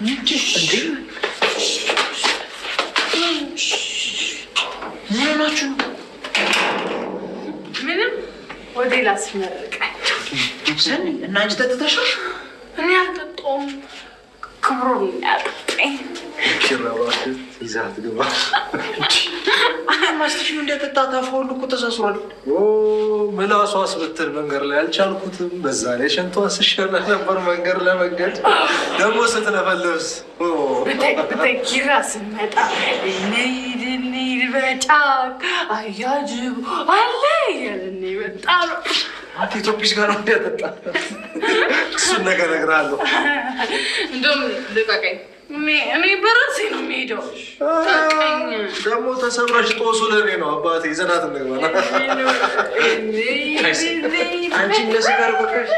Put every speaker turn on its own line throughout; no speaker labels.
ምን ናችሁ?
ምንም ወደ ላስመርቃቸው
ሰኒ እና አንቺ ጠጥተሻል?
እኔ አልጠጣሁም። ክብሩን ያጠጣኝ
ኪራባት ይዛት ግባ
ማስተሽን እንደጠጣ ታፋውል እኮ ተሳስሯል።
ምላሷስ ብትል መንገድ ላይ አልቻልኩትም። በዛ ላይ ሸንቷ ስሸና ነበር መንገድ ለመንገድ ደግሞ ስትለፈልፍስ
ብታይ ኪራ ስመጣ ነይድ በጫቅ አያጅብ አለ እያለን መጣ ነው።
አንተ ኢትዮጵስ ጋር ነው እንዲያጠጣ እሱን ነገር እነግርሃለሁ።
እንደውም ልቀቀኝ። እኔ በራሴ ነው የምሄደው።
ደግሞ ተሰብረሽ ጦሱ ለእኔ ነው። አባቴ ይዘናት እንግባ።
አንቺ ለስጋር በቃሽ።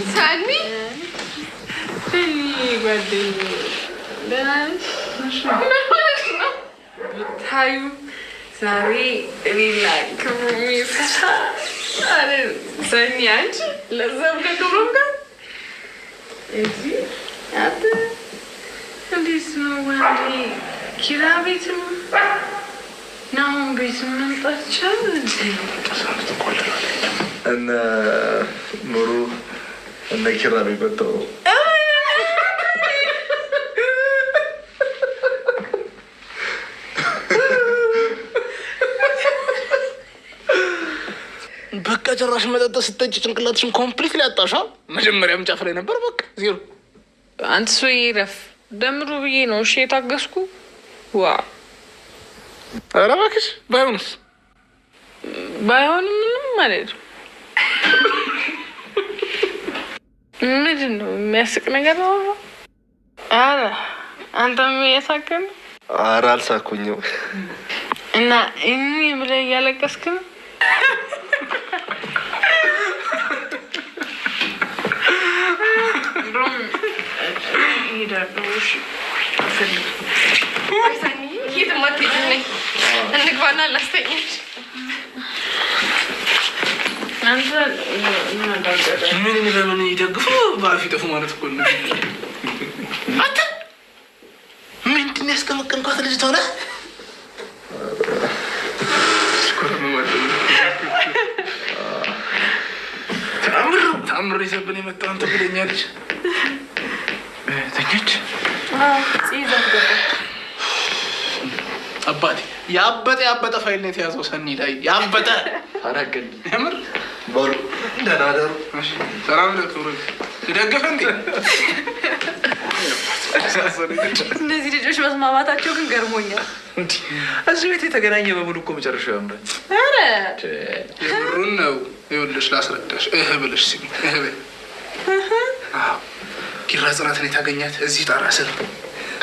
ሳኒ ጓደኛዬ ደህና ነሽ? ብታዩ ዛሬ እኔና ክብሩ ሚሰሳ አለ ሰኒ አንቺ ለዛም ከክብሩም ጋር እዚህ አት እንዴት ነው ወንዴ ኪራ ቤት ነው ናሁን ቤት መምጣት ይቻላል?
እነ ኑሩ እነ ኪራ የሚመጣው
በቃ ጭራሽ መጠጥ ስትጠጪ ጭንቅላትሽን ኮምፕሊት ሊያጣሻ። መጀመሪያም ጫፍ ላይ ነበር። በቃ ዜሮ።
አንተ ሰው ይረፍ ደምሩ ብዬ ነው እሺ የታገስኩ። ዋ
ኧረ እባክሽ ባይሆንስ?
ባይሆንም ምንም ማለት ነው። ምንድን ነው የሚያስቅ ነገር ነው? ኧረ አንተም እያሳከን?
ኧረ አልሳኩኝም።
እና እኔ ብለህ እያለቀስክ ነው? እንግባና ላስተኛች።
ምን ለምን ይደግፉ በአፊ ጠፉ ማለት እኮ ነው። አንተ ምንድን ያስቀመቀምኳት ልጅ ሆነ? ተአምር ይዘብን የመጣው አንተ ብለኛ ልጅ ተኞች አባቴ ያበጠ ፋይል ነው የተያዘው። ሰኒ ላይ ያበጠ
አረግን
የምር
በሩ ደህና ደሩ።
ሰላም ለክብሩ ይደግፍ እንዴ?
እነዚህ ልጆች መስማማታቸው ግን ገርሞኛል።
እዚህ ቤት የተገናኘ በሙሉ እኮ መጨረሻው ያምራል።
ኧረ
የምሩን ነው። ይኸውልሽ ላስረዳሽ። ብለሽ ስሚ። በይ ኪራ ጽናትን የታገኛት እዚህ ጣራ ስር፣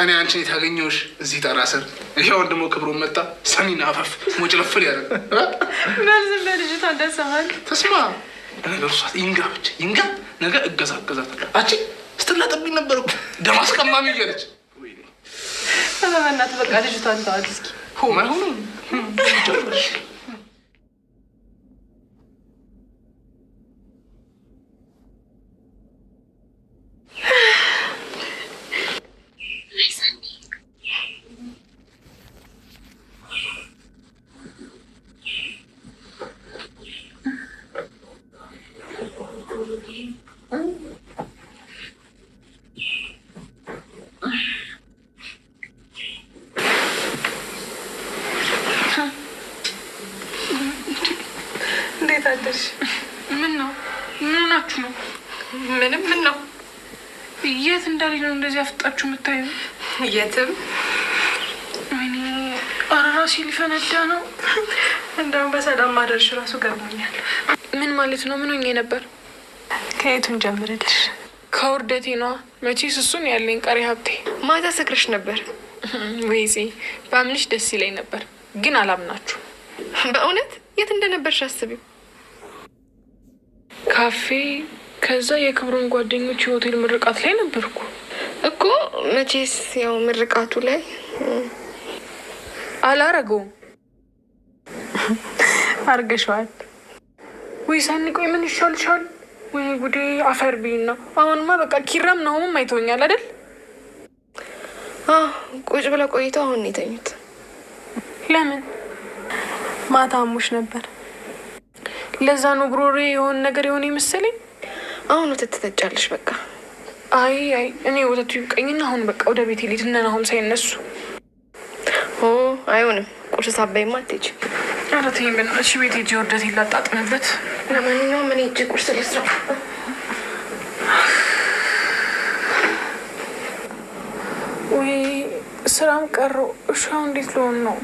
እኔ አንቺን የታገኘሁሽ እዚህ ጣራ ስር። ይሄውን ደግሞ ክብሩን መጣ ሰኒን አፈፍ ሞጭለፍል ያደረግ
መልዝም ለልጅቷ እንዳሰማል
ተስማ ነገር እሷት ይንጋ ብቻ ይንጋ ነገ እገዛታለሁ። አንቺ ስትላጠብኝ ነበር እኮ ደም አስቀማሚ እያለች
በእናትህ በቃ ልጅቷን ተዋት እስኪ።
አይሆንም
እንዴት አደርሽ? ምን ነው? ምን ሆናችሁ ነው? ምንም። ምን ነው? የት እንዳለኝ ነው እንደዚህ አፍጣችሁ የምታዩ? የትም። ወይኔ ኧረ ራሴ ሊፈነዳ ነው። እንደውም በሰላም ማደርሽ ራሱ ገርሞኛል። ምን ማለት ነው? ምን ሆኜ ነበር? ከየቱን ጀምርልሽ? ከውርደቴ ነዋ። መቼስ እሱን ያለኝ ቀሪ ሀብቴ። ማታ ሰክረሽ ነበር። ወይዜ በአምንሽ ደስ ይለኝ ነበር፣ ግን አላምናችሁ። በእውነት የት እንደነበርሽ አስቢው። ካፌ ከዛ የክብሩን ጓደኞች የሆቴል ምርቃት ላይ ነበርኩ
እኮ። መቼስ ያው ምርቃቱ ላይ
አላረገውም። አርገሽዋል ወይ ሰኒ? ቆይ ምን ይሻልሻል? ወይ ጉዴ አፈር ቢና። አሁንማ በቃ ኪራም ነውም አይተውኛል አይደል?
ቁጭ ብለው ቆይተው አሁን የተኙት።
ለምን? ማታ አሞሽ ነበር። ለዛ ነው ጉሮሬ የሆነ ነገር የሆነ ይመስለኝ።
አሁን ወተት ትጠጫለሽ በቃ።
አይ እኔ ወተቱ ይብቀኝና አሁን በቃ ወደ ቤት ሊድ እና አሁን ሳይነሱ።
አይሆንም። ቁርስ ሳበይማ አትሄጂ።
ኧረ ተይኝ በእናትሽ። ቤት ሂጅ ወርደት ይላጣጥምበት።
ለማንኛውም እኔ ሂጅ ቁርስ ልስራ።
ወይ ስራም ቀረው። እሺ አሁን እንዴት ልሆን ነው?